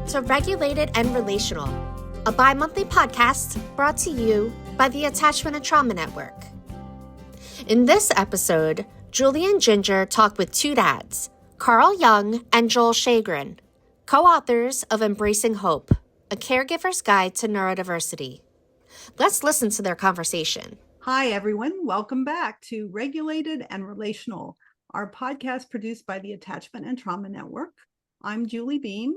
to Regulated and Relational, a bi-monthly podcast brought to you by the Attachment and Trauma Network. In this episode, Julie and Ginger talk with two dads, Carl Young and Joel Sheagren, co-authors of Embracing Hope, a caregiver's guide to neurodiversity. Let's listen to their conversation. Hi, everyone. Welcome back to Regulated and Relational, our podcast produced by the Attachment and Trauma Network. I'm Julie Beem.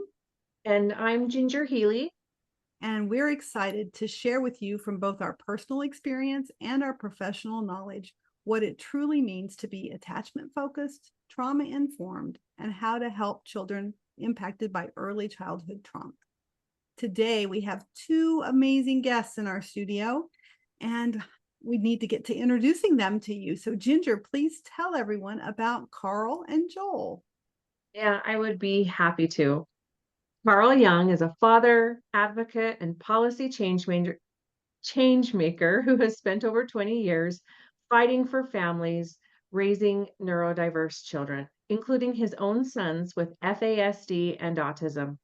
And I'm Ginger Healy. And we're excited to share with you from both our personal experience and our professional knowledge what it truly means to be attachment-focused, trauma-informed, and how to help children impacted by early childhood trauma. Today, we have two amazing guests in our studio, and we need to get to introducing them to you. So Ginger, please tell everyone about Carl and Joel. Yeah, I would be happy to. Carl Young is a father, advocate, and policy change maker who has spent over 20 years fighting for families raising neurodiverse children, including his own sons with FASD and autism.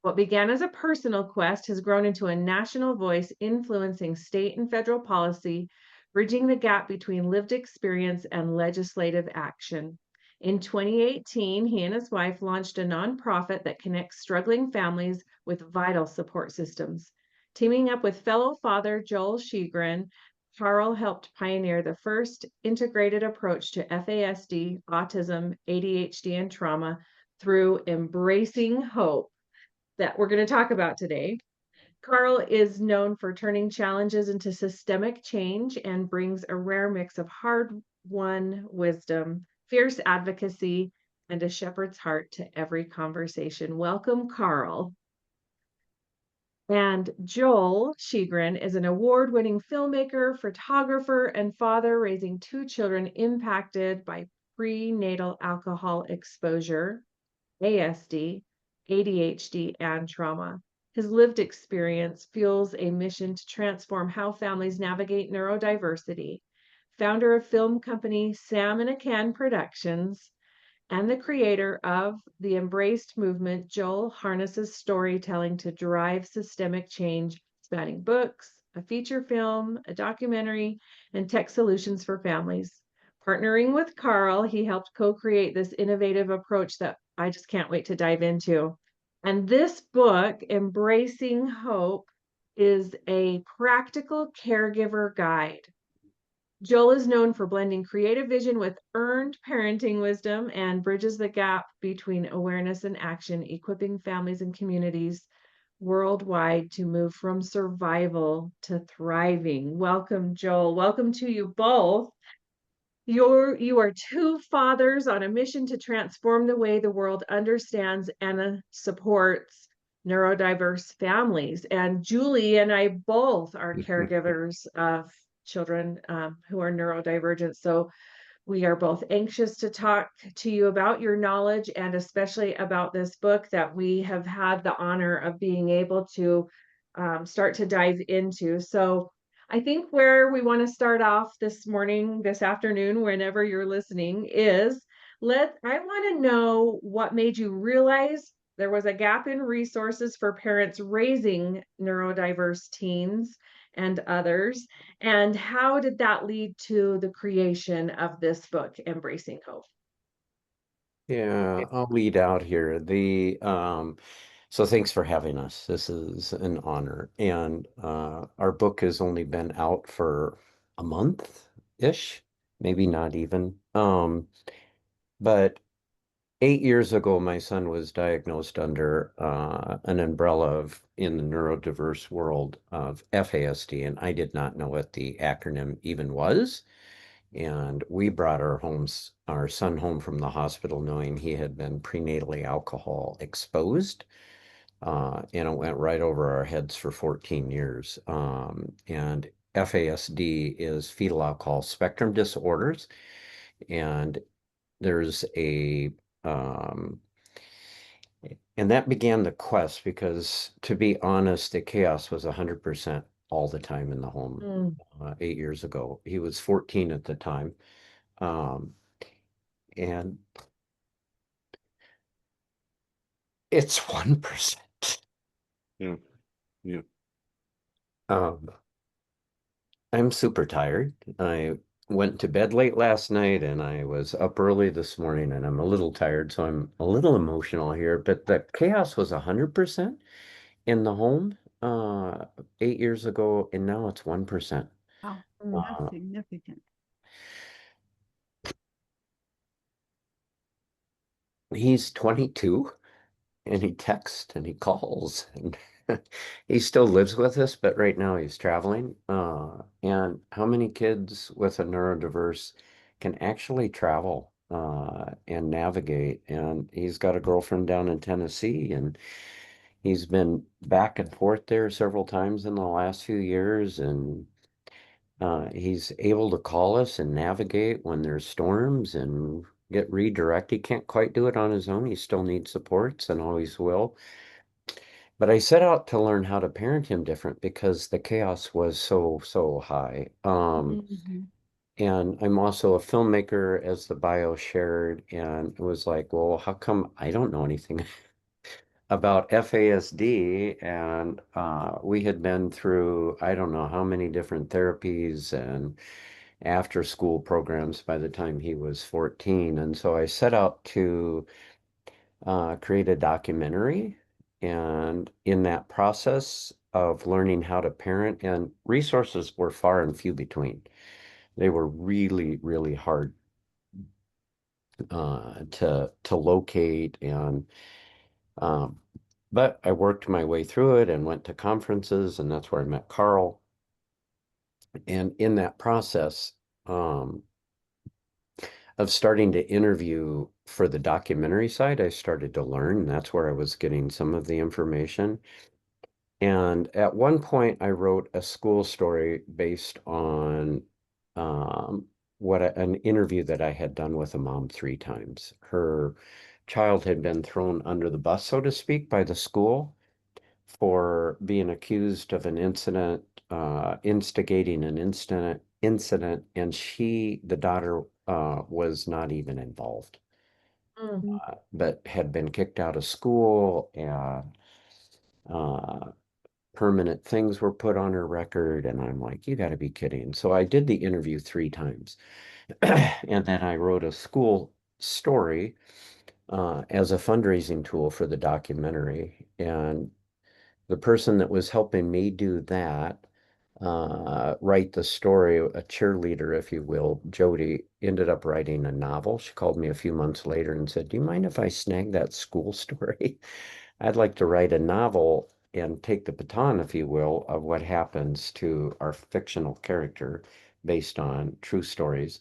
What began as a personal quest has grown into a national voice influencing state and federal policy, bridging the gap between lived experience and legislative action. In 2018, he and his wife launched a nonprofit that connects struggling families with vital support systems. Teaming up with fellow father Joel Sheagren, Carl helped pioneer the first integrated approach to FASD, autism, ADHD, and trauma through Embracing Hope that we're going to talk about today. Carl is known for turning challenges into systemic change and brings a rare mix of hard-won wisdom, fierce advocacy, and a shepherd's heart to every conversation. Welcome, Carl. And Joel Sheagren is an award-winning filmmaker, photographer, and father raising two children impacted by prenatal alcohol exposure, ASD, ADHD, and trauma. His lived experience fuels a mission to transform how families navigate neurodiversity. Founder of film company Sam in a Can Productions and the creator of the Embraced movement, Joel harnesses storytelling to drive systemic change, spanning books, a feature film, a documentary, and tech solutions for families. Partnering with Carl, he helped co-create this innovative approach that I just can't wait to dive into. And this book, Embracing Hope, is a practical caregiver guide. Joel is known for blending creative vision with earned parenting wisdom and bridges the gap between awareness and action, equipping families and communities worldwide to move from survival to thriving. Welcome, Joel. Welcome to you both. You are two fathers on a mission to transform the way the world understands and supports neurodiverse families. And Julie and I both are caregivers of children who are neurodivergent. So we are both anxious to talk to you about your knowledge and especially about this book that we have had the honor of being able to start to dive into. So I think where we want to start off this morning, this afternoon, whenever you're listening, is I want to know what made you realize there was a gap in resources for parents raising neurodiverse teens and others, and how did that lead to the creation of this book, Embracing Hope? Yeah, I'll lead out here. So thanks for having us. This is an honor. And our book has only been out for a month-ish, maybe not even. But 8 years ago, my son was diagnosed under an umbrella in the neurodiverse world of FASD, and I did not know what the acronym even was. And we brought our son home from the hospital knowing he had been prenatally alcohol exposed. And it went right over our heads for 14 years. And FASD is Fetal Alcohol Spectrum Disorders. And there's and that began the quest because, to be honest, the chaos was 100% all the time in the home 8 years ago. He was 14 at the time. And it's 1%. Yeah. Yeah. Um, I'm super tired. I went to bed late last night and I was up early this morning and I'm a little tired, so I'm a little emotional here. But the chaos was 100% in the home 8 years ago, and now it's 1%. Wow, Mm. that's Uh, significant. he's 22 and he texts and he calls and he still lives with us, but right now he's traveling. And how many kids with a neurodiverse can actually travel and navigate? And he's got a girlfriend down in Tennessee, and he's been back and forth there several times in the last few years. And he's able to call us and navigate when there's storms and get redirect. He can't quite do it on his own. He still needs supports and always will. But I set out to learn how to parent him different because the chaos was so high. Mhm. And I'm also a filmmaker, as the bio shared, and it was like, well, how come I don't know anything about FASD? And we had been through, I don't know how many different therapies and after school programs by the time he was 14. And so I set out to create a documentary. And in that process of learning how to parent, and resources were far and few between. They were really hard to locate, and um, but I worked my way through it and went to conferences, and that's where I met Carl. And in that process, um, of starting to interview for the documentary side, I started to learn. And that's where I was getting some of the information. And at one point, I wrote a school story based on um, an interview that I had done with a mom 3 times. Her child had been thrown under the bus, so to speak, by the school for being accused of an incident, instigating an incident, and the daughter, was not even involved, Mm. but had been kicked out of school, and uh, permanent things were put on her record. And I'm like, you got to be kidding. So I did the interview 3 times. And then I wrote a school story as a fundraising tool for the documentary. And the person that was helping me do that, write the story, a cheerleader, if you will, Jody, ended up writing a novel. She called me a few months later and said, do you mind if I snag that school story? I'd like to write a novel and take the baton, if you will, of what happens to our fictional character based on true stories.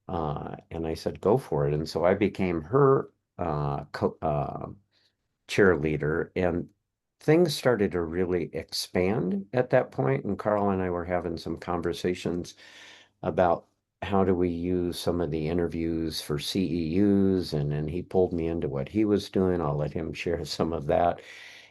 And I said, go for it. And so I became her cheerleader, and things started to really expand at that point. And Carl and I were having some conversations about how do we use some of the interviews for CEUs, and then he pulled me into what he was doing. I'll let him share some of that.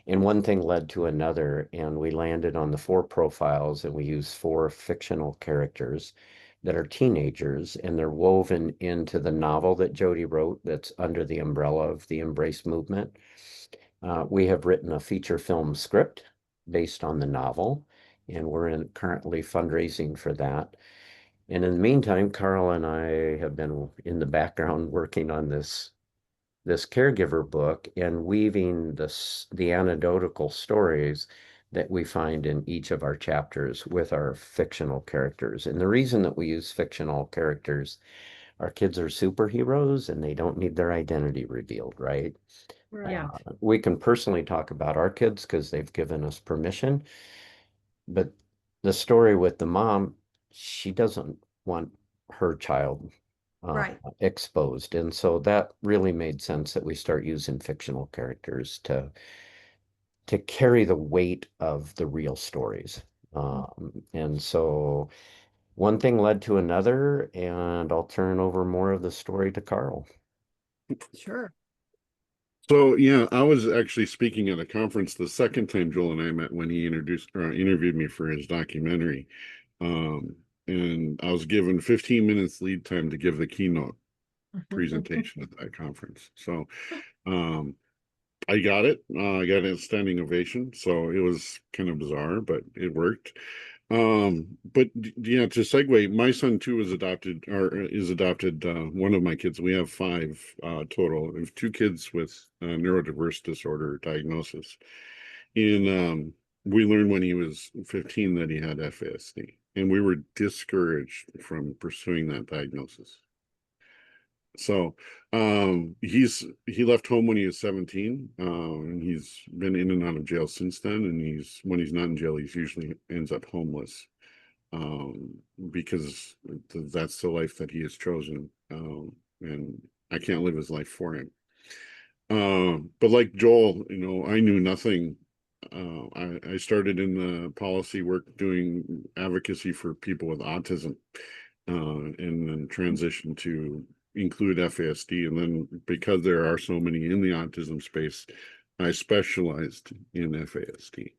And one thing led to another, and we landed on the 4 profiles, and we used 4 fictional characters that are teenagers, and they're woven into the novel that Jody wrote that's under the umbrella of the Embrace movement. We have written a feature film script based on the novel, and we're currently fundraising for that. And in the meantime, Carl and I have been in the background working on this caregiver book and weaving the anecdotal stories that we find in each of our chapters with our fictional characters. And the reason that we use fictional characters, our kids are superheroes and they don't need their identity revealed, right? Yeah. We can personally talk about our kids because they've given us permission, but the story with the mom, she doesn't want her child Right. exposed. And so that really made sense that we start using fictional characters to carry the weight of the real stories. And so one thing led to another, and I'll turn over more of the story to Carl. Sure. So yeah, I was actually speaking at a conference the second time Joel and I met when he introduced or interviewed me for his documentary. Um, and I was given 15 minutes lead time to give the keynote presentation at that conference. So um I got it. I got a standing ovation, so it was kind of bizarre, but it worked. But yeah, to segue, my son too was adopted, or is adopted. One of my kids, we have five total. We have two kids with neurodiverse disorder diagnosis. And we learned when he was 15 that he had FASD, and we were discouraged from pursuing that diagnosis. So he left home when he was 17, and he's been in and out of jail since then. And when he's not in jail, he's usually ends up homeless, because that's the life that he has chosen, and I can't live his life for him. But like Joel, I knew nothing. I started in the policy work doing advocacy for people with autism, and then transitioned to include FASD. And then because there are so many in the autism space, I specialized in FASD.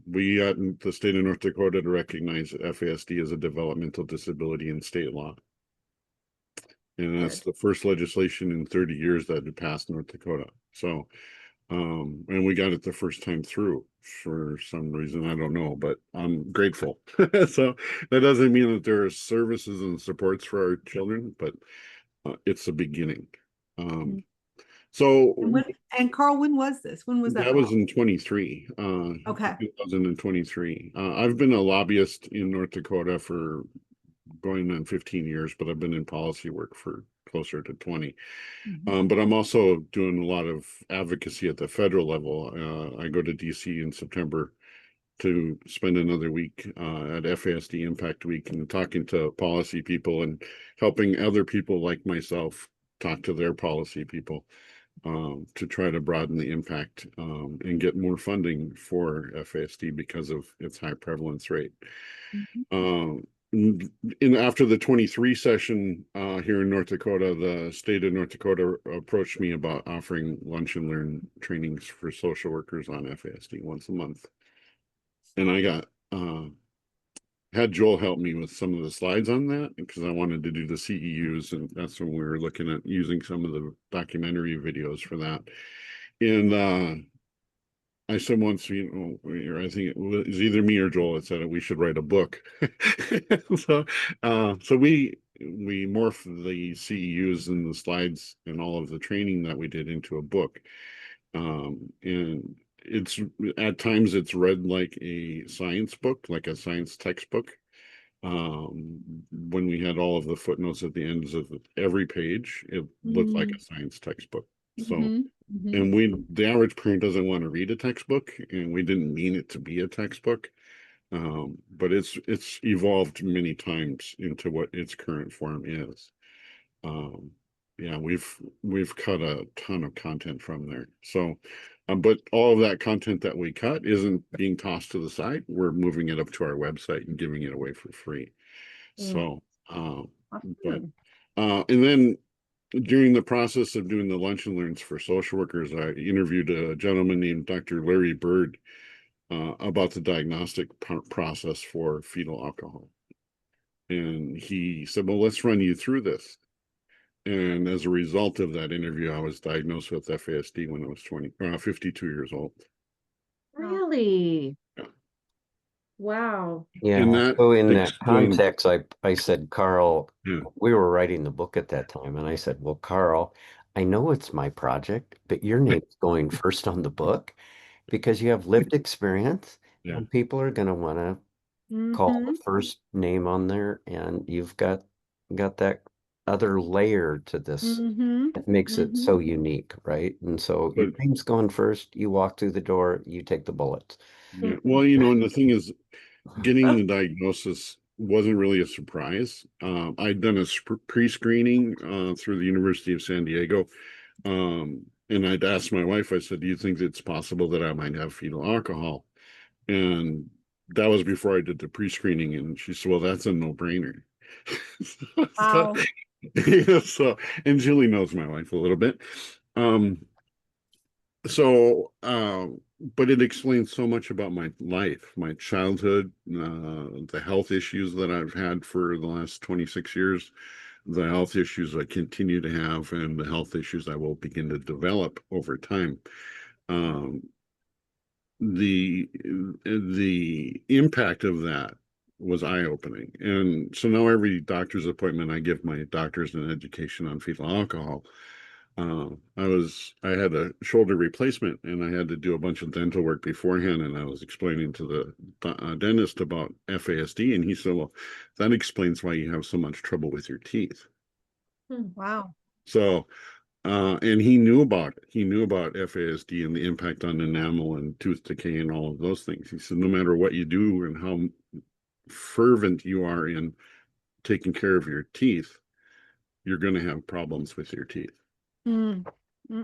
We got the state of North Dakota to recognize FASD as a developmental disability in state law. And that's the first legislation in 30 years that had passed North Dakota. So, and we got it the first time through for some reason, I don't know, but I'm grateful. So that doesn't mean that there are services and supports for our children, but it's a beginning. So and Carl, when was this? When was that? That was in 23. Okay. 2023. I've been a lobbyist in North Dakota for going on 15 years, but I've been in policy work for closer to 20. But I'm also doing a lot of advocacy at the federal level. I go to DC in September to spend another week at FASD Impact Week and talking to policy people and helping other people like myself talk to their policy people, to try to broaden the impact, and get more funding for FASD because of its high prevalence rate. And after the 23 session here in North Dakota, the state of North Dakota approached me about offering lunch and learn trainings for social workers on FASD once a month. And I got had Joel help me with some of the slides on that because I wanted to do the CEUs, and that's when we were looking at using some of the documentary videos for that. And I said once, I think it was either me or Joel that said we should write a book. So we morphed the CEUs and the slides and all of the training that we did into a book. And it's at times it's read like a science book, like a science textbook. When we had all of the footnotes at the ends of every page, it looked like a science textbook. So, and the average parent doesn't want to read a textbook, and we didn't mean it to be a textbook. But it's evolved many times into what its current form is. Yeah, we've cut a ton of content from there. So, but all of that content that we cut isn't being tossed to the side. We're moving it up to our website and giving it away for free. So, and then during the process of doing the lunch and learns for social workers, I interviewed a gentleman named Dr. Larry Bird about the diagnostic process for fetal alcohol. And he said, well, let's run you through this. And as a result of that interview, I was diagnosed with FASD when I was 52 years old. Really? Yeah. Wow. Yeah. So in that explained, context, I said, Carl, yeah, we were writing the book at that time, and I said, well, Carl, I know it's my project, but your name's going first on the book because you have lived experience, yeah, and people are going to want to call the first name on there, and you've got that other layer to this that makes it so unique, right? And so your name's going first, you walk through the door, you take the bullets. yeah. Well, and the thing is, getting the diagnosis wasn't really a surprise. I'd done a pre-screening through the University of San Diego. And I'd asked my wife, I said, do you think it's possible that I might have fetal alcohol? And that was before I did the pre-screening. And she said, well, that's a no-brainer. Wow. So, and Julie knows my wife a little bit. But it explains so much about my life, my childhood, the health issues that I've had for the last 26 years, the health issues I continue to have and the health issues I will begin to develop over time. The impact of that was eye-opening. And so now every doctor's appointment, I give my doctors an education on fetal alcohol. I had a shoulder replacement and I had to do a bunch of dental work beforehand. And I was explaining to the dentist about FASD. And he said, well, that explains why you have so much trouble with your teeth. Wow. So, and he knew about it. He knew about FASD and the impact on enamel and tooth decay and all of those things. He said, no matter what you do and how fervent you are in taking care of your teeth, you're going to have problems with your teeth.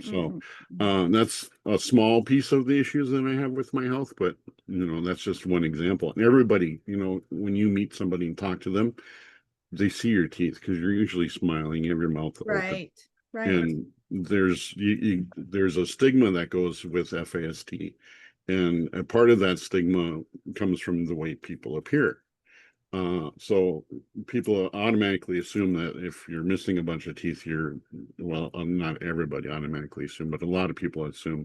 So that's a small piece of the issues that I have with my health, but that's just one example. And everybody, when you meet somebody and talk to them, they see your teeth because you're usually smiling, you have your mouth open. Right. And there's a stigma that goes with FASD, and a part of that stigma comes from the way people appear. So people automatically assume that if you're missing a bunch of teeth, not everybody automatically assume, but a lot of people assume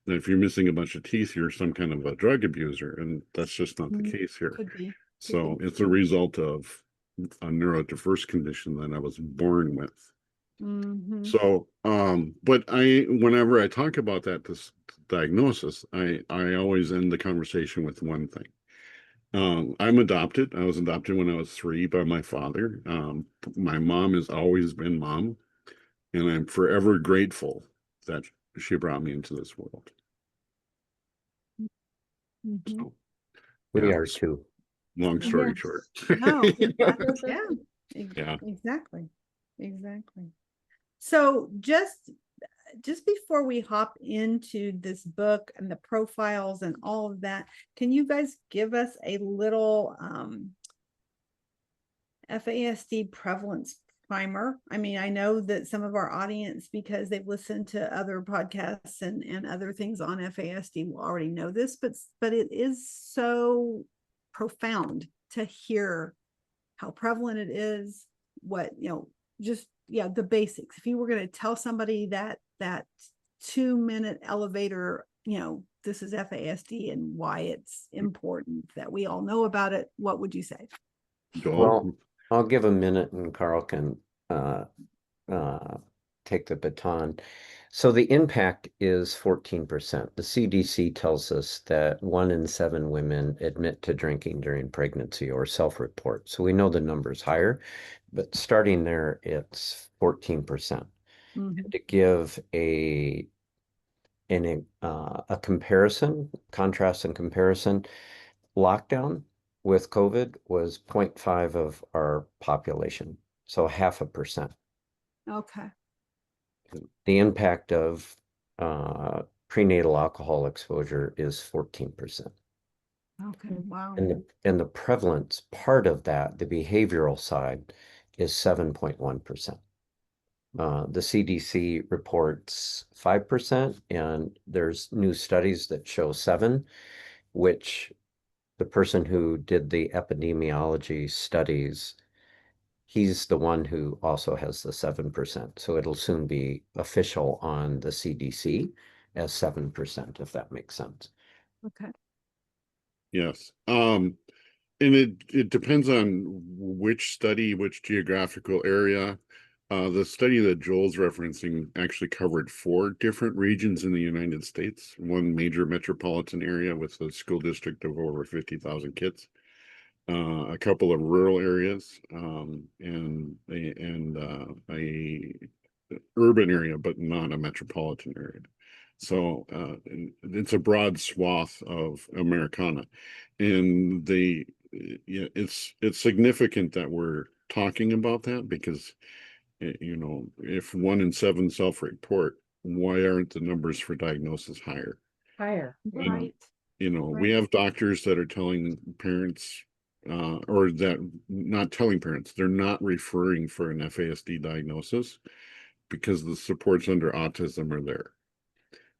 that if you're missing a bunch of teeth, you're some kind of a drug abuser, and that's just not the case here. Could be. So it's a result of a neurodiverse condition that I was born with. So, but whenever I talk about this diagnosis, I always end the conversation with one thing. I'm adopted. I was adopted when I was 3 by my father. My mom has always been mom, and I'm forever grateful that she brought me into this world. So, We are too. Long story short. No, exactly. So just before we hop into this book and the profiles and all of that, can you guys give us a little FASD prevalence primer? I mean, I know that some of our audience, because they've listened to other podcasts and other things on FASD, will already know this, but it is so profound to hear how prevalent it is, what, the basics. If you were going to tell somebody that 2-minute elevator, this is FASD and why it's important that we all know about it, what would you say? Well, I'll give a minute and Carl can take the baton. So the impact is 14%. The CDC tells us that 1 in 7 women admit to drinking during pregnancy or self-report. So we know the number's higher, but starting there, it's 14%. And to give a comparison, contrast and comparison, lockdown with COVID was 0.5 of our population, so 0.5%. Okay. The impact of prenatal alcohol exposure is 14%. Okay, wow. And the prevalence part of that, the behavioral side, is 7.1%. The CDC reports 5%, and there's new studies that show 7%, which the person who did the epidemiology studies, he's the one who also has the 7%. So it'll soon be official on the CDC as 7%, if that makes sense. Okay. Yes. And it depends on which study, which geographical area. The study that Joel's referencing actually covered 4 different regions in the United States, 1 major metropolitan area with a school district of over 50,000 kids, a couple of rural areas, and a urban area, but not a metropolitan area. So it's a broad swath of Americana, and it's significant that we're talking about that because if 1 in 7 self-report, why aren't the numbers for diagnosis higher? Right. We have doctors that are telling parents, or that not telling parents, they're not referring for an FASD diagnosis because the supports under autism are there.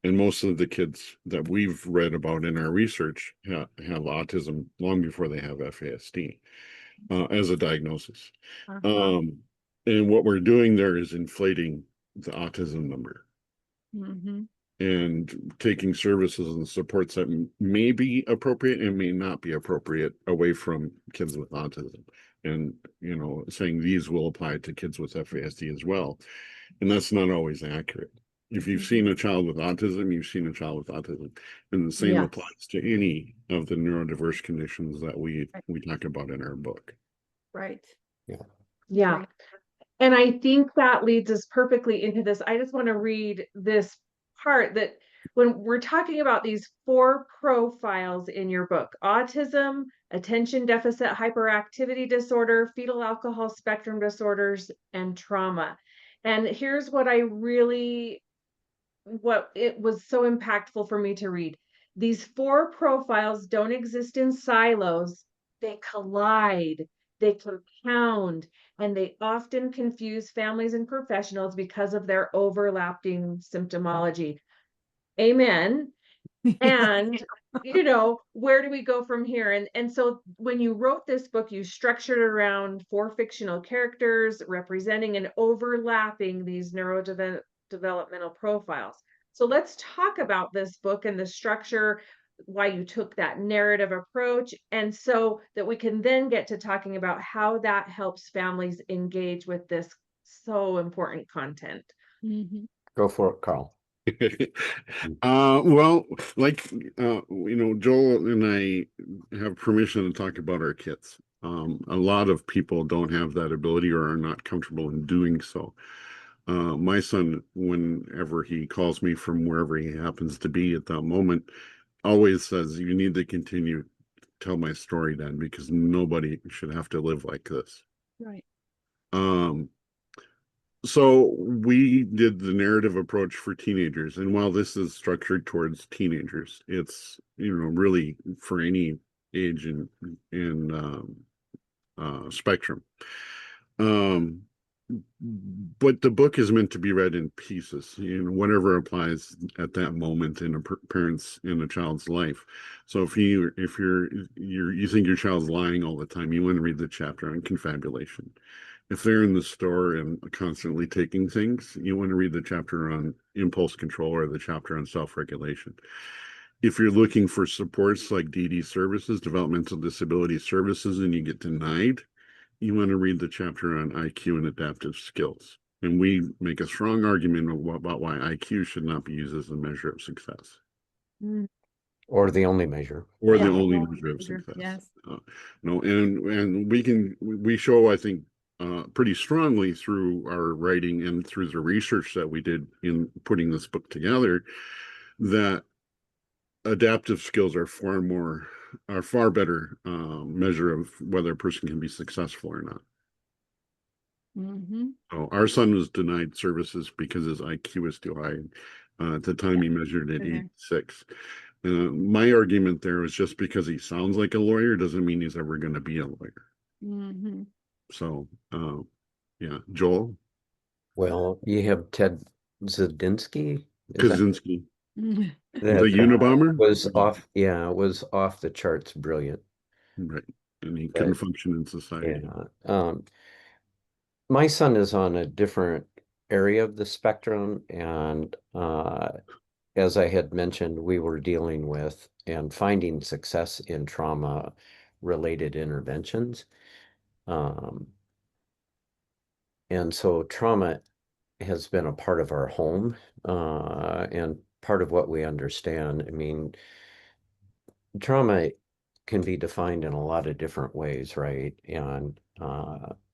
And most of the kids that we've read about in our research have autism long before they have FASD as a diagnosis. And what we're doing there is inflating the autism number Mm-hmm. and taking services and supports that may be appropriate and may not be appropriate away from kids with autism. And, saying these will apply to kids with FASD as well. And that's not always accurate. If you've seen a child with autism, you've seen a child with autism. And the same Yes. applies to any of the neurodiverse conditions that we talk about in our book. Right. Yeah. Right. And I think that leads us perfectly into this. I just want to read this part that when we're talking about these 4 profiles in your book: autism, attention deficit hyperactivity disorder, fetal alcohol spectrum disorders, and trauma. And here's what it was so impactful for me to read. These 4 profiles don't exist in silos. They collide, they compound, and they often confuse families and professionals because of their overlapping symptomology. Amen. And where do we go from here? And so when you wrote this book, you structured it around 4 fictional characters representing and overlapping these neurodevelopmental profiles. So let's talk about this book and the structure, why you took that narrative approach, and so that we can then get to talking about how that helps families engage with this so important content. Mm-hmm. Go for it, Carl. Well, Joel and I have permission to talk about our kids. A lot of people don't have that ability or are not comfortable in doing so. My son, whenever he calls me from wherever he happens to be at that moment, always says, "You need to continue to tell my story, Dad, because nobody should have to live like this." Right. So we did the narrative approach for teenagers, and while this is structured towards teenagers, it's really for any age and spectrum. But the book is meant to be read in pieces, whatever applies at that moment in a parent's in a child's life. So if you think your child's lying all the time, you want to read the chapter on confabulation. If they're in the store and constantly taking things, you want to read the chapter on impulse control or the chapter on self-regulation. If you're looking for supports like DD services, developmental disability services, and you get denied, you want to read the chapter on IQ and adaptive skills. And we make a strong argument about why IQ should not be used as a measure of success. Or the only measure. Or the Yeah. only measure of success. Yes. And we show, I think, pretty strongly through our writing and through the research that we did in putting this book together, that adaptive skills are far better measure of whether a person can be successful or not. Mm-hmm. So our son was denied services because his IQ was too high. At the time, he measured at 86. My argument there was just because he sounds like a lawyer doesn't mean he's ever going to be a lawyer. Mm-hmm. So, yeah, Joel? Well, you have Ted Zadinsky. Kaczynski. Mm-hmm. The Unabomber? Was off the charts brilliant. Right. And he couldn't function in society. Yeah. My son is on a different area of the spectrum, and as I had mentioned, we were dealing with and finding success in trauma-related interventions. And so trauma has been a part of our home, and part of what we understand. I mean, trauma can be defined in a lot of different ways, right? And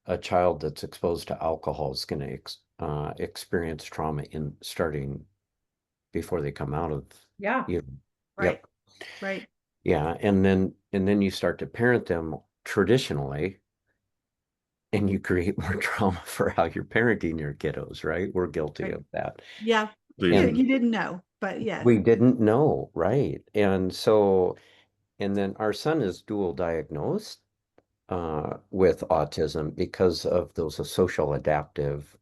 a child that's exposed to alcohol is going to experience trauma in starting before they come out of Yeah. Right. Yep. Right. Yeah, and then you start to parent them traditionally, and you create more trauma for how you're parenting your kiddos, right? We're guilty Right. of that. Yeah. And You didn't know, but yes. We didn't know, right? And then our son is dual diagnosed with autism because of those social adaptive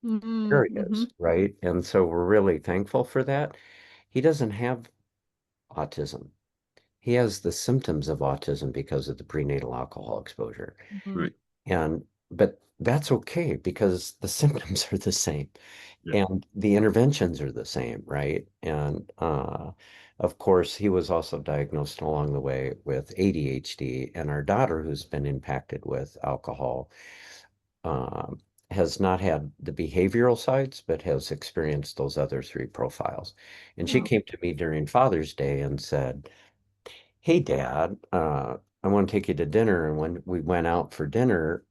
Mm-hmm. areas, right? And so we're really thankful for that. He doesn't have autism. He has the symptoms of autism because of the prenatal alcohol exposure. Mm-hmm. right. And but that's okay because the symptoms are the same. Yeah. And the interventions are the same, right? And of course, he was also diagnosed along the way with ADHD, and our daughter, who's been impacted with alcohol, um, has not had the behavioral sides, but has experienced those other three profiles. And she Wow. came to me during Father's Day and said, "Hey, Dad, I want to take you to dinner." And when we went out for dinner,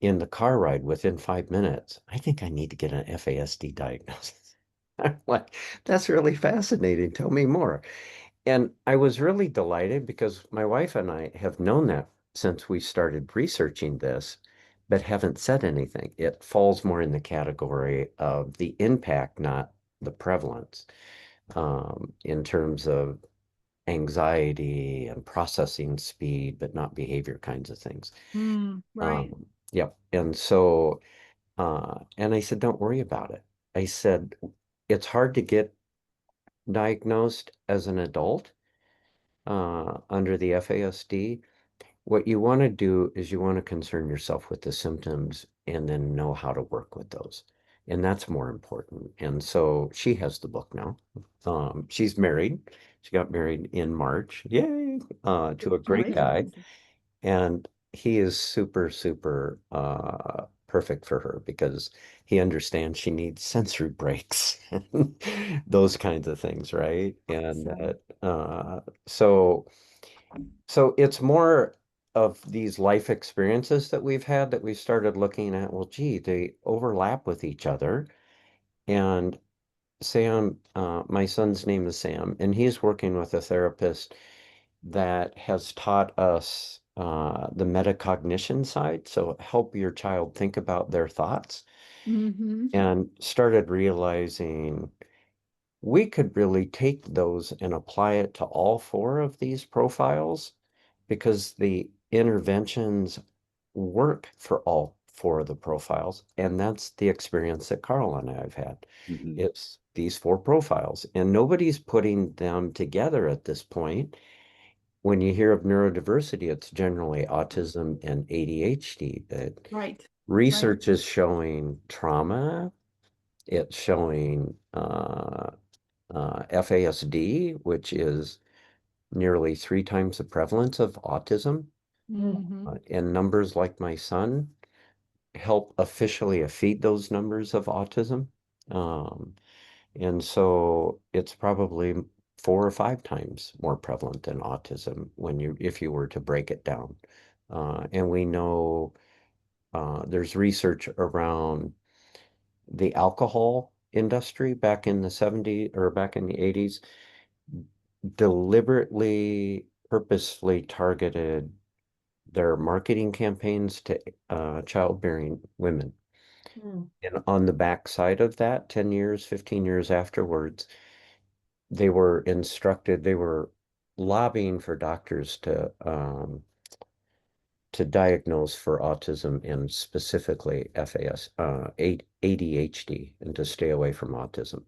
in the car ride within 5 minutes, I think I need to get an FASD diagnosis. I'm like, that's really fascinating. Tell me more. And I was really delighted because my wife and I have known that since we started researching this, but haven't said anything. It falls more in the category of the impact, not the prevalence, in terms of anxiety and processing speed, but not behavior kinds of things. Right. Yep. And so, and I said, don't worry about it. I said, it's hard to get diagnosed as an adult under the FASD. What you want to do is you want to concern yourself with the symptoms and then know how to work with those. And that's more important. And so she has the book now. She's married. She got married in March. Yay! To a great guy. Congratulations. And he is super, super perfect for her because he understands she needs sensory breaks and those kinds of things, right? And Awesome. so it's more of these life experiences that we've had that we started looking at, well, gee, they overlap with each other. And Sam, my son's name is Sam, and he's working with a therapist that has taught us the metacognition side. So help your child think about their thoughts, Mm-hmm. and started realizing we could really take those and apply it to all four of these profiles because the interventions work for all four of the profiles. And that's the experience that Carl and I have had. Mhm. It's these four profiles, and nobody's putting them together at this point. When you hear of neurodiversity, it's generally autism and ADHD, but Right. research is showing trauma, it's showing FASD, which is nearly 3 times the prevalence of autism. Mm-hmm. And numbers like my son help officially feed those numbers of autism. Um, and so it's probably 4 or 5 times more prevalent than autism if you were to break it down. And we know there's research around the alcohol industry back in the 70s or back in the 80s, deliberately, purposefully targeted their marketing campaigns to childbearing women. Mm. And on the back side of that, 10 years, 15 years afterwards, they were instructed, they were lobbying for doctors to diagnose for autism and specifically ADHD, and to stay away from autism.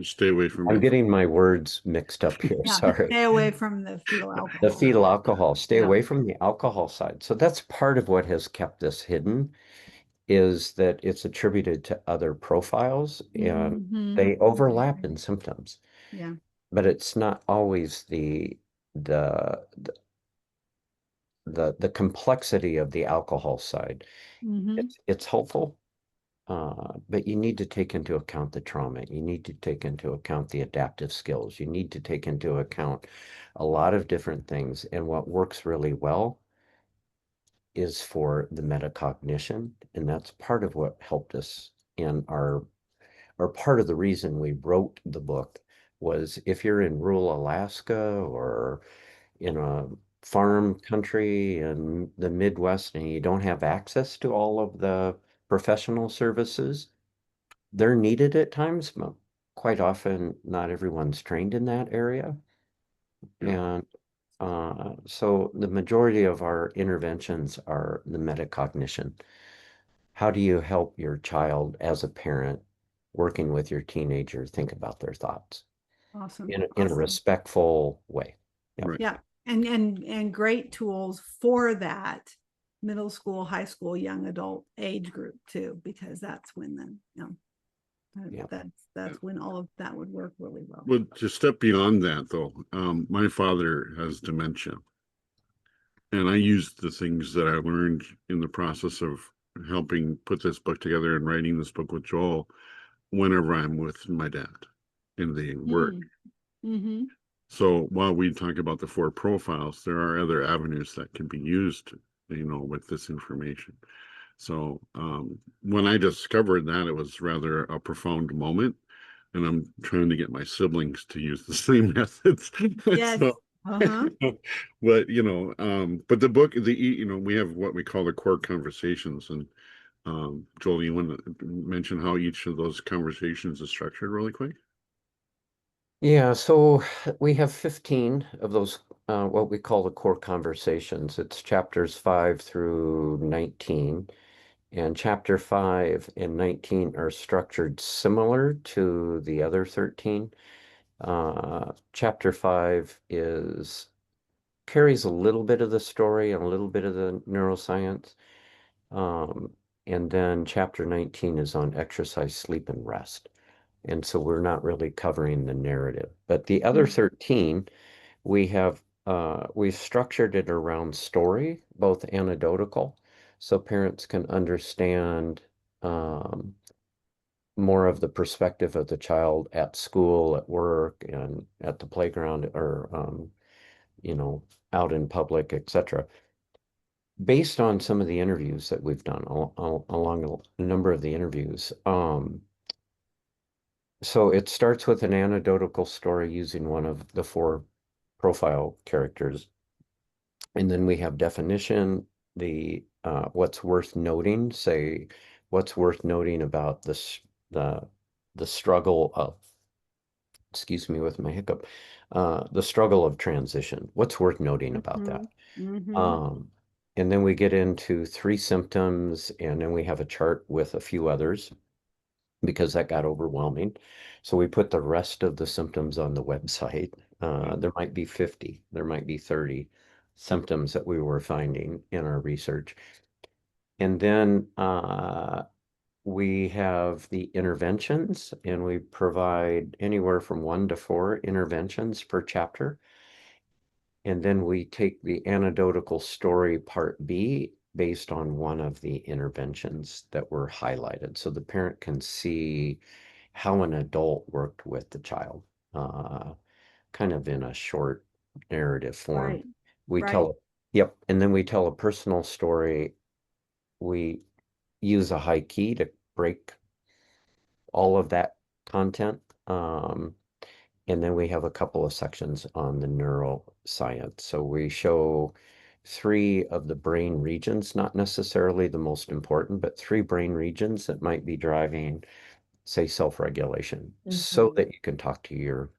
Stay away from I'm it. getting my words mixed up here. Yeah. Sorry. Stay away from the fetal The alcohol. fetal alcohol, stay Yeah. away from the alcohol side. So that's part of what has kept this hidden, is that it's attributed to other profiles and Mm-hmm. they overlap in symptoms, Yeah. but it's not always the the complexity of the alcohol side. Mm-hmm. It's helpful, but you need to take into account the trauma. You need to take into account the adaptive skills. You need to take into account a lot of different things. And what works really well is for the metacognition. And that's part of what helped us in or part of the reason we wrote the book was if you're in rural Alaska or in a farm country in the Midwest and you don't have access to all of the professional services, they're needed at times, but quite often not everyone's trained in that area. Yeah. And so the majority of our interventions are the metacognition. How do you help your child as a parent working with your teenager think about their thoughts Awesome. in a Awesome. respectful way? Yep. Right. Yeah. And great tools for that middle school, high school, young adult age group too, because that's when that's when all of that would work really well. Well, to step beyond that though, my father has dementia. And I used the things that I learned in the process of helping put this book together and writing this book with Joel whenever I'm with my dad in the work. Mm-hmm. So while we talk about the 4 profiles, there are other avenues that can be used, with this information. So when I discovered that, it was rather a profound moment. And I'm trying to get my siblings to use the same methods. Yes. So, Uh-huh. but but the book, we have what we call the core conversations. And Joel, you want to mention how each of those conversations is structured really quick? Yeah, so we have 15 of those, what we call the core conversations. It's chapters 5 through 19. And chapter 5 and 19 are structured similar to the other 13. Chapter 5 carries a little bit of the story and a little bit of the neuroscience. And then chapter 19 is on exercise, sleep, and rest. And so we're not really covering the narrative. But the other 13, we've structured it around story, both anecdotal, so parents can understand more of the perspective of the child at school, at work, and at the playground, or out in public, etc. Based on some of the interviews that we've done along a number of the interviews, so it starts with an anecdotal story using one of the 4 profile characters. And then we have definition, what's worth noting, say what's worth noting about the struggle of, excuse me with my hiccup, the struggle of transition. What's worth noting about that? And then we get into 3 symptoms, and then we have a chart with a few others because that got overwhelming. So we put the rest of the symptoms on the website. There might be 50, there might be 30 symptoms that we were finding in our research. And then we have the interventions, and we provide anywhere from 1 to 4 interventions per chapter. And then we take the anecdotal story part B based on one of the interventions that were highlighted. So the parent can see how an adult worked with the child, kind of in a short narrative form. Right. We Right. tell, yep, and then we tell a personal story. We use a high key to break all of that content. And then we have a couple of sections on the neuroscience. So we show 3 of the brain regions, not necessarily the most important, but 3 brain regions that might be driving, say, self-regulation, so that you can talk to your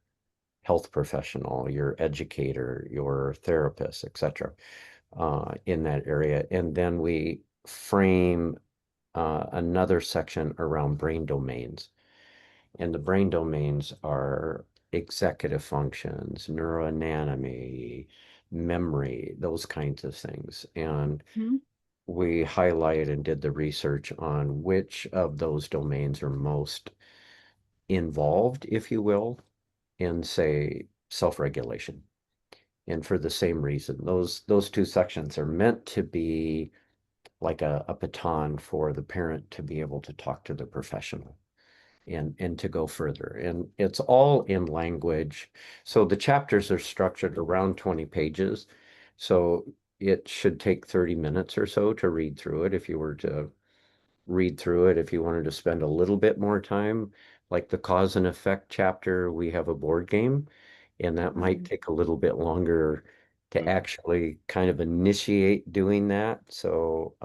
health professional, your educator, your therapist, etc., in that area. And then we frame another section around brain domains. And the brain domains are executive functions, neuroanatomy, memory, those kinds of things. And we highlighted and did the research on which of those domains are most involved, if you will, in, say, self-regulation. And for the same reason, those 2 sections are meant to be like a baton for the parent to be able to talk to the professional and to go further. And it's all in language. So the chapters are structured around 20 pages. So it should take 30 minutes or so to read through it. If you were to read through it, if you wanted to spend a little bit more time, like the cause and effect chapter, we have a board game, and that might take a little bit longer to actually kind of initiate doing that. So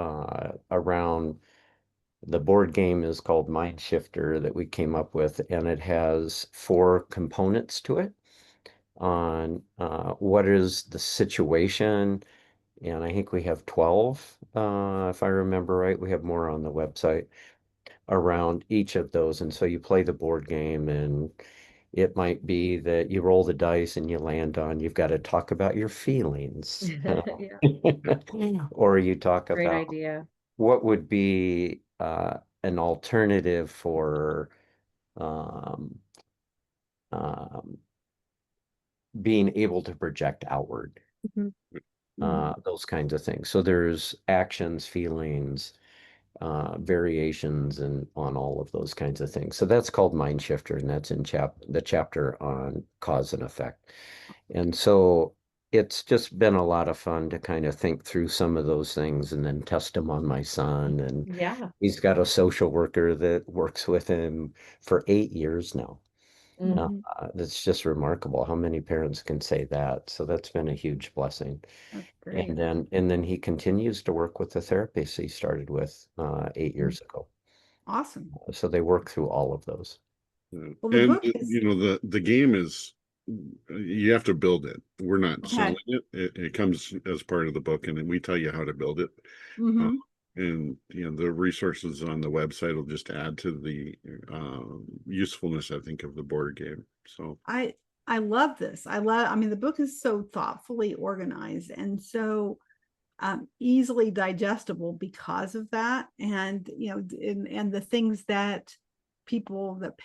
around the board game is called Mind Shifter that we came up with, and it has 4 components to it on what is the situation. And I think we have 12, if I remember right. We have more on the website around each of those. And so you play the board game, and It might be that you roll the dice and you land on you've got to talk about your feelings. Yeah, Or you talk great about idea. what would be an alternative for um, um, being able to project outward, Mhm. those kinds of things. So there's actions, feelings, variations, and on all of those kinds of things. So that's called Mind Shifter, and that's in the chapter on cause and effect. And so it's just been a lot of fun to kind of think through some of those things and then test them on my son. And Yeah. he's got a social worker that works with him for 8 years now. Mhm. It's just remarkable how many parents can say that. So that's been a huge blessing. That's And great. then he continues to work with the therapist he started with 8 years ago. Awesome. So they work through all of those. Well, the And book is the game is you have to build it. We're not okay. selling it. It comes as part of the book, and then we tell you how to build it. Uh, Mm-hmm. and the resources on the website will just add to the usefulness, I think, of the board game. So I love this. I mean, the book is so thoughtfully organized and so easily digestible because of that. And, and the things that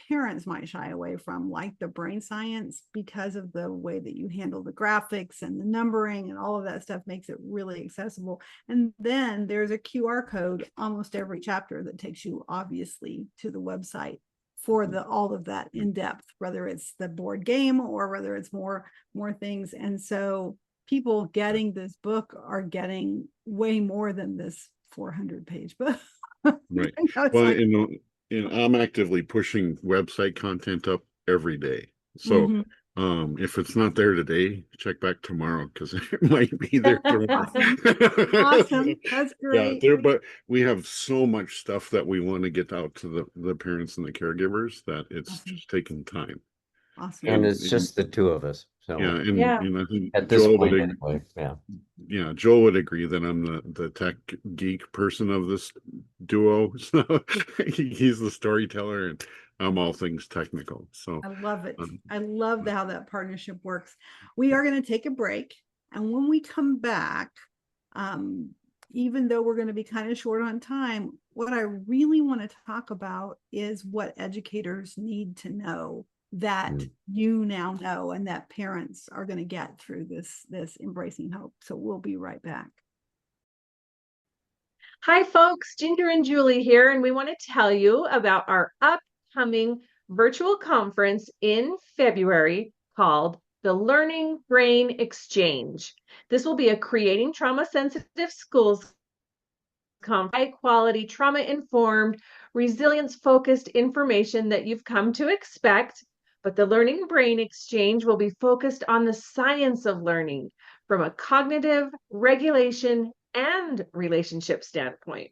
parents might shy away from, like the brain science, because of the way that you handle the graphics and the numbering and all of that stuff makes it really accessible. And then there's a QR code almost every chapter that takes you obviously to the website for all of that in depth, whether it's the board game or whether it's more things. And so people getting this book are getting way more than this 400-page book. right. It's Well, like, and I'm actively pushing website content up every day. So mhm. if it's not there today, check back tomorrow because it might be there tomorrow. Awesome. Awesome. That's Yeah, great. but we have so much stuff that we want to get out to the parents and the caregivers that it's Awesome. just taking time. Awesome. And And it's just the two of us. yeah, So Yeah. and I think at this point, anyway, yeah. Joel would agree that I'm the tech geek person of this duo. So he's the storyteller and I'm all things technical. So I love it. um, I love how that partnership works. We are going to take a break. And when we come back, um, even though we're going to be kind of short on time, what I really want to talk about is what educators need to know that you now know and that parents are going to get through this Embracing Hope. So we'll be right back. Hi, folks. Ginger and Julie here, and we want to tell you about our upcoming virtual conference in February called the Learning Brain Exchange. This will be a Creating Trauma-Sensitive Schools high-quality, trauma-informed, resilience-focused information that you've come to expect. But the Learning Brain Exchange will be focused on the science of learning from a cognitive, regulation, and relationship standpoint.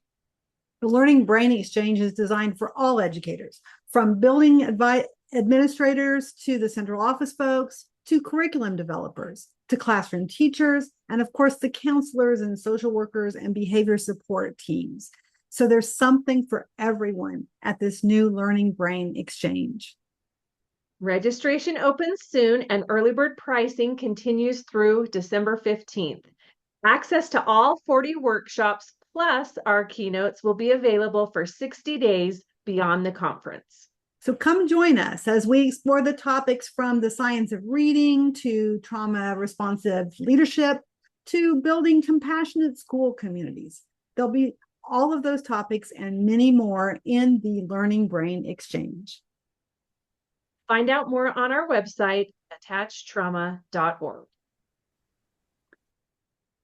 The Learning Brain Exchange is designed for all educators, from building administrators to the central office folks, to curriculum developers, to classroom teachers, and of course, the counselors and social workers and behavior support teams. So there's something for everyone at this new Learning Brain Exchange. Registration opens soon and early bird pricing continues through December 15th. Access to all 40 workshops plus our keynotes will be available for 60 days beyond the conference. So come join us as we explore the topics from the science of reading to trauma responsive leadership to building compassionate school communities. There'll be all of those topics and many more in the Learning Brain Exchange. Find out more on our website, attachtrauma.org.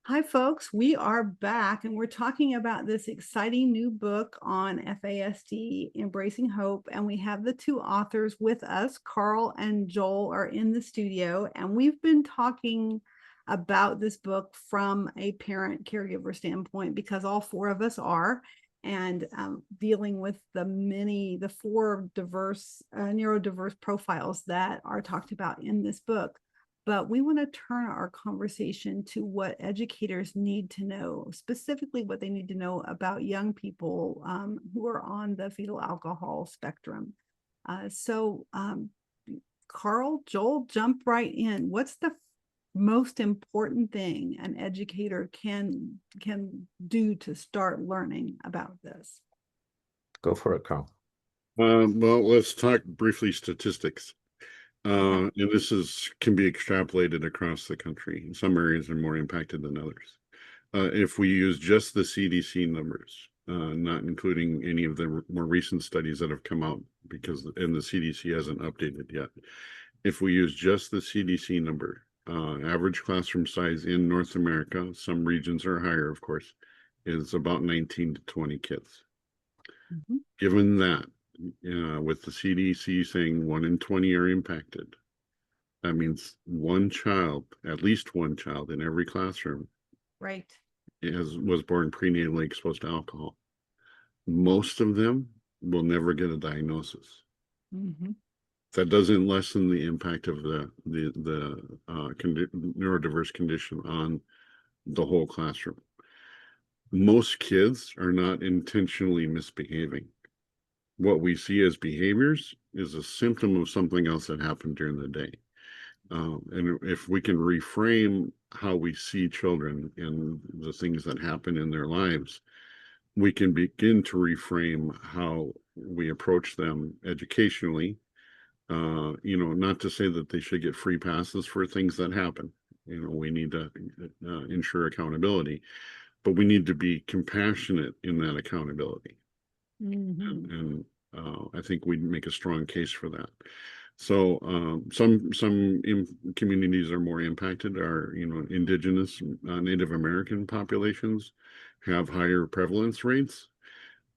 Hi, folks. We are back and we're talking about this exciting new book on FASD, Embracing Hope. And we have the two authors with us. Carl and Joel are in the studio. And we've been talking about this book from a parent caregiver standpoint because all four of us are. And dealing with the four diverse, neurodiverse profiles that are talked about in this book. But we want to turn our conversation to what educators need to know, specifically what they need to know about young people who are on the fetal alcohol spectrum. Carl, Joel, jump right in. What's the most important thing an educator can do to start learning about this? Go for it, Carl. Well, let's talk briefly statistics. Okay. And this can be extrapolated across the country. Some areas are more impacted than others. If we use just the CDC numbers, not including any of the more recent studies that have come out, and the CDC hasn't updated yet. If we use just the CDC number, average classroom size in North America, some regions are higher, of course, is about 19 to 20 kids. Mhm. Given that, with the CDC saying 1 in 20 are impacted, that means at least one child in every classroom Right. was born prenatally exposed to alcohol. Most of them will never get a diagnosis. Mhm. That doesn't lessen the impact of the neurodiverse condition on the whole classroom. Most kids are not intentionally misbehaving. What we see as behaviors is a symptom of something else that happened during the day. And if we can reframe how we see children and the things that happen in their lives, we can begin to reframe how we approach them educationally. Not to say that they should get free passes for things that happen. We need to ensure accountability, but we need to be compassionate in that accountability. Mhm. And I think we'd make a strong case for that. So some communities are more impacted. Are indigenous, Native American populations have higher prevalence rates.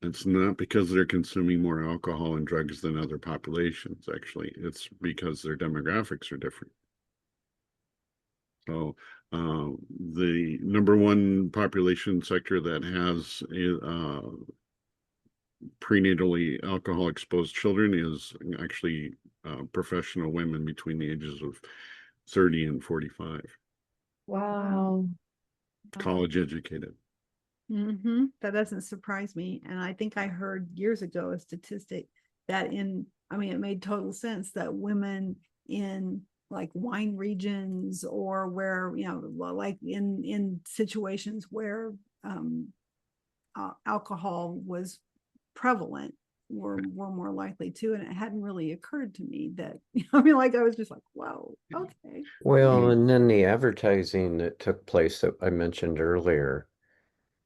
It's not because they're consuming more alcohol and drugs than other populations. Actually, it's because their demographics are different. So the number one population sector that has prenatally alcohol exposed children is actually professional women between the ages of 30 and 45, Wow. college educated. That doesn't surprise me. And I think I heard years ago a statistic that it made total sense that women in like wine regions or where, like in situations where alcohol was prevalent were more likely to. And it hadn't really occurred to me that, I was just like, whoa, okay. Well, and then the advertising that took place that I mentioned earlier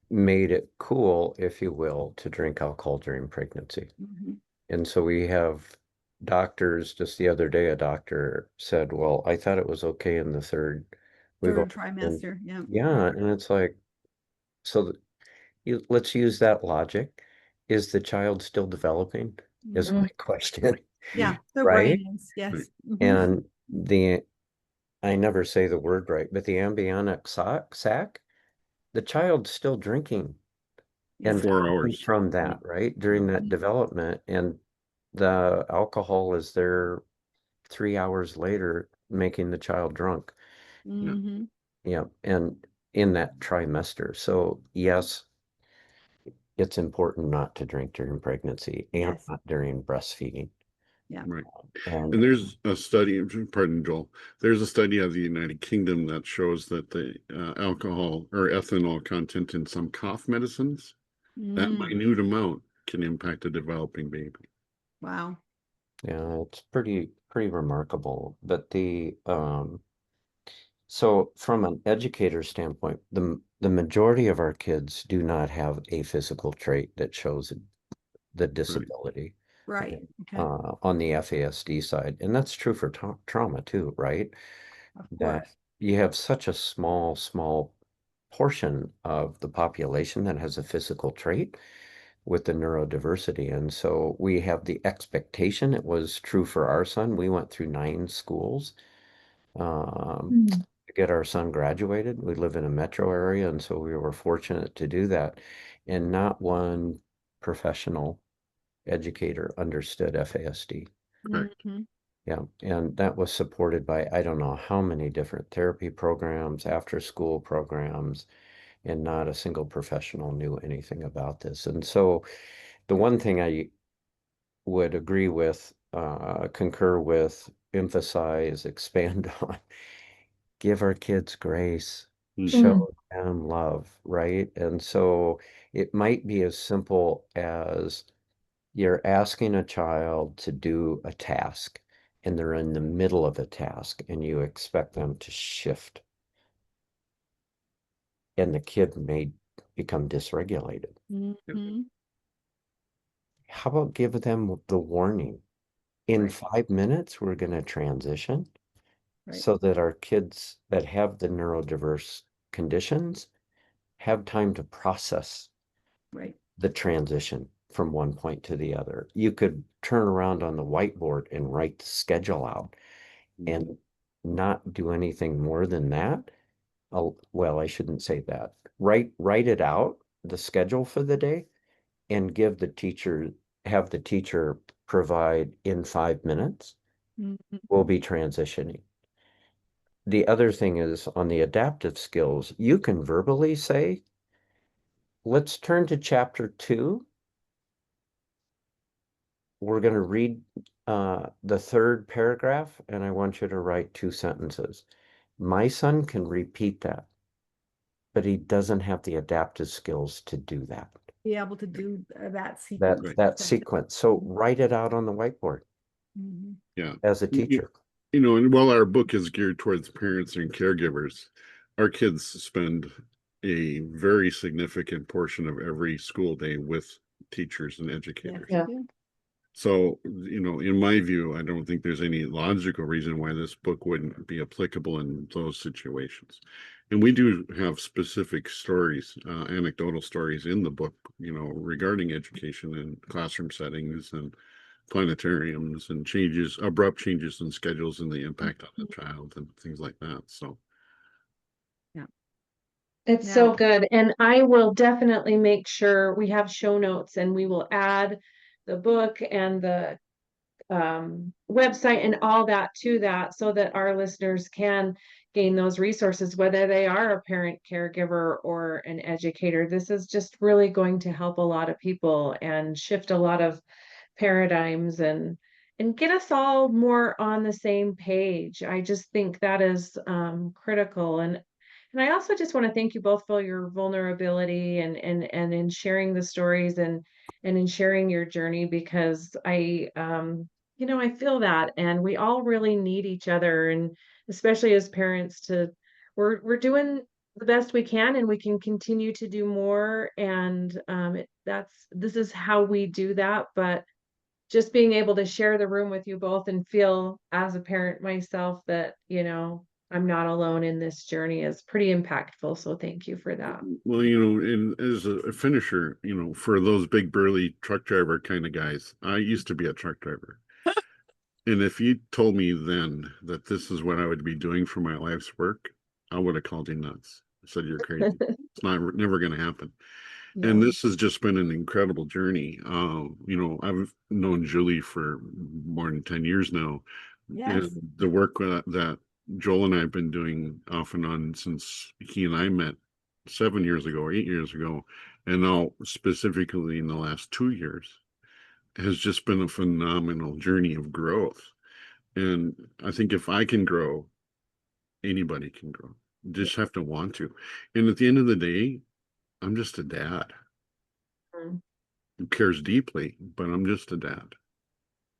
made it cool, if you will, to drink alcohol during pregnancy. Mhm. And so we have doctors, just the other day, a doctor said, well, I thought it was okay in the third. Third And trimester. Yeah. yeah, and it's like, so let's use that logic. Is the child still developing? Is Mhm. my question, Yeah, their right? brain is, yes. Mhm. And I never say the word right, but the embryonic sac, the child's still drinking Yeah. and 4 hours. from that, right? During that Mhm. development, and the alcohol is there 3 hours later, making the child drunk. Mhm. Yeah, and in that trimester. So yes, it's important not to drink during pregnancy and Yes. not during breastfeeding. Yeah. Right. And And there's a study, pardon, Joel, there's a study out of the United Kingdom that shows that the alcohol or ethanol content in some cough medicines, that Mm. minute amount can impact a developing baby. Wow. yeah, it's pretty remarkable. But so from an educator standpoint, the majority of our kids do not have a physical trait that shows the disability Right. Okay. on the FASD side. And that's true for trauma too, right? Of That course. you have such a small portion of the population that has a physical trait with the neurodiversity. And so we have the expectation. It was true for our son. We went through 9 schools to get our son graduated. We live in a metro area, and so we were fortunate to do that. And not one professional educator understood FASD. Correct. Mhm. Yeah, and that was supported by I don't know how many different therapy programs, after school programs, and not a single professional knew anything about this. And so the one thing I would agree with concur with, emphasize, expand on. Give our kids grace, Mm. show them love, right? And so it might be as simple as you're asking a child to do a task and they're in the middle of a task and you expect them to shift, and the kid may become dysregulated. Mhm. How about give them the warning? In Right. 5 minutes, we're going to transition Right. so that our kids that have the neurodiverse conditions have time to process Right. the transition from one point to the other. You could turn around on the whiteboard and write the schedule out and not do anything more than that. Well, I shouldn't say that. Write it out, the schedule for the day, and have the teacher provide in 5 minutes. Mhm. We'll be transitioning. The other thing is on the adaptive skills, you can verbally say, let's turn to chapter 2. We're going to read the third paragraph, and I want you to write 2 sentences. My son can repeat that, but he doesn't have the adaptive skills to do that. Be able to do that That sequence. that sequence. So write it out on the whiteboard Mhm. Yeah. as a teacher. And while our book is geared towards parents and caregivers, our kids spend a very significant portion of every school day with teachers and Yes, educators. Yeah. we do. So, in my view, I don't think there's any logical reason why this book wouldn't be applicable in those situations. And we do have specific stories, anecdotal stories in the book, regarding education and classroom settings and planetariums and abrupt changes in schedules and the impact on the child and things like that. So, It's Yeah. so good. And I will definitely make sure we have show notes and we will add the book and the website and all that to that so that our listeners can gain those resources, whether they are a parent, caregiver, or an educator. This is just really going to help a lot of people and shift a lot of paradigms and get us all more on the same page. I just think that is critical. And I also just want to thank you both for your vulnerability and in sharing the stories and in sharing your journey, because I feel that, and we all really need each other, and especially as parents we're doing the best we can, and we can continue to do more. And this is how we do that. But just being able to share the room with you both and feel as a parent myself that, I'm not alone in this journey is pretty impactful. So thank you for that. well, and as a finisher, for those big burly truck driver kind of guys, I used to be a truck driver. And if you told me then that this is what I would be doing for my life's work, I would have called you nuts. I said, you're crazy. It's never going to happen. And No. this has just been an incredible journey. I've known Julie for more than 10 years now. Yes. And the work that Joel and I have been doing off and on since he and I met 7 years ago or 8 years ago, and now specifically in the last 2 years, has just been a phenomenal journey of growth. And I think if I can grow, anybody can grow. Just have to want to. And at the end of the day, I'm just a dad Mm. who cares deeply, but I'm just a dad.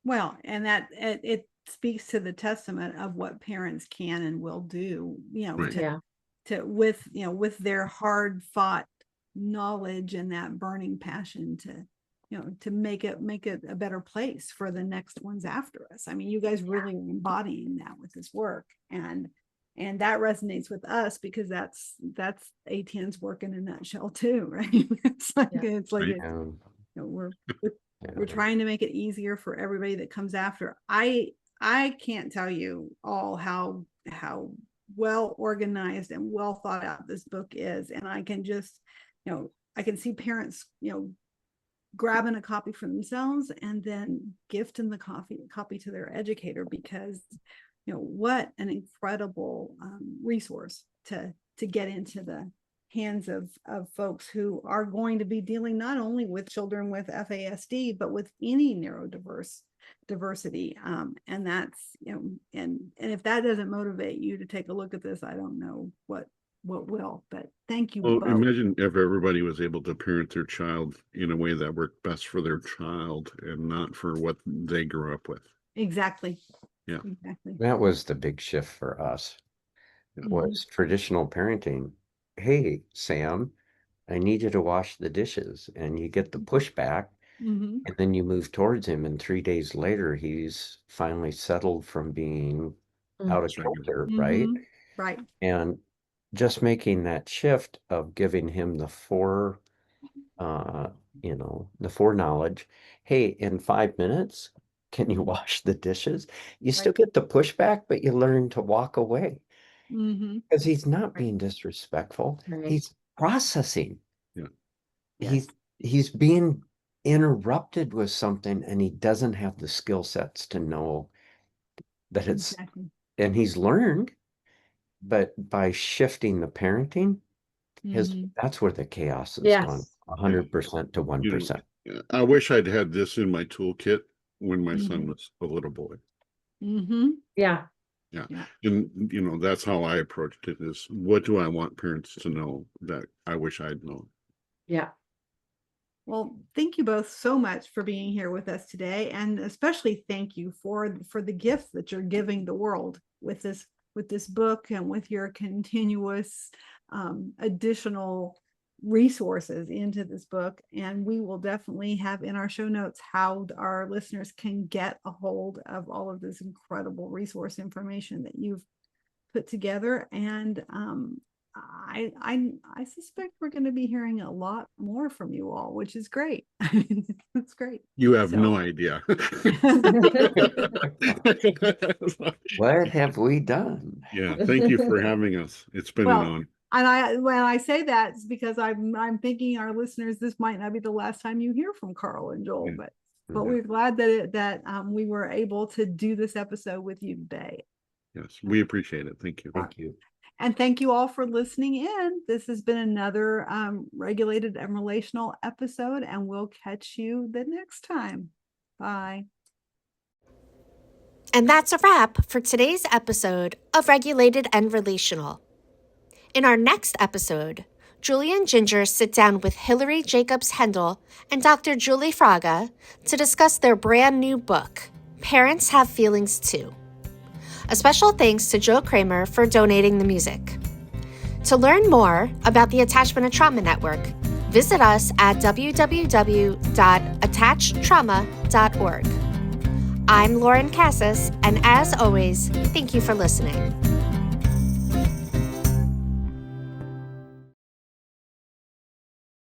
Well, and that it speaks to the testament of what parents can and will do, Right. Yeah. with their hard fought knowledge and that burning passion to make it a better place for the next ones after us. I mean, you guys really are embodying that with this work, and that resonates with us because that's ATN's work in a nutshell too, right? It's like Yeah. it's And we're yeah. trying to make it easier for everybody that comes after. I can't tell you all how well organized and well thought out this book is, and I can just I can see parents grabbing a copy for themselves and then gifting the copy to their educator, because what an incredible resource to get into the hands of folks who are going to be dealing not only with children with FASD, but with any neurodiversity. And that's, and if that doesn't motivate you to take a look at this, I don't know what will. But thank you Well, both. imagine if everybody was able to parent their child in a way that worked best for their child and not for what they grew up with. Exactly. Yeah. Exactly. That was the big shift for us. It was traditional parenting. Hey, Sam, I need you to wash the dishes. And you get the pushback, Mm-hmm. and then you move towards him, and 3 days later, he's finally settled from being out of kilter, right? Right. And just making that shift of giving him the foreknowledge. Hey, in 5 minutes, can you wash the dishes? You still get the pushback, but you learn to walk away Mm-hmm. because he's not being disrespectful. Right. He's processing. Yeah. He's being interrupted with something, and he doesn't have the skill sets to know that it's, Exactly. and he's learned, but by shifting the parenting, that's where the chaos has gone, Yes. 100% to You 1%. know, I wish I'd had this in my toolkit when my son was a little boy. Mm-hmm. Yeah. Yeah. Yeah. And, that's how I approached it is, what do I want parents to know that I wish I'd known? Yeah. Well, thank you both so much for being here with us today, and especially thank you for the gift that you're giving the world with this book and with your continuous additional resources into this book. And we will definitely have in our show notes how our listeners can get a hold of all of this incredible resource information that you've put together. And I suspect we're going to be hearing a lot more from you all, which is great. It's great. You have no idea. What have we done? Yeah, thank you for having us. It's been an honor. And when I say that, it's because I'm thinking our listeners, this might not be the last time you hear from Carl and Joel, but we're glad that we were able to do this episode with you today. Yes, we appreciate it. Thank you. Thank you. And thank you all for listening in. This has been another Regulated and Relational episode, and we'll catch you the next time. Bye. And that's a wrap for today's episode of Regulated and Relational. In our next episode, Julie and Ginger sit down with Hilary Jacobs Hendel and Dr. Julie Fraga to discuss their brand new book, Parents Have Feelings Too. A special thanks to Joe Kramer for donating the music. To learn more about the Attachment and Trauma Network, visit us at www.attachedtrauma.org. I'm Lauren Cassis, and as always, thank you for listening.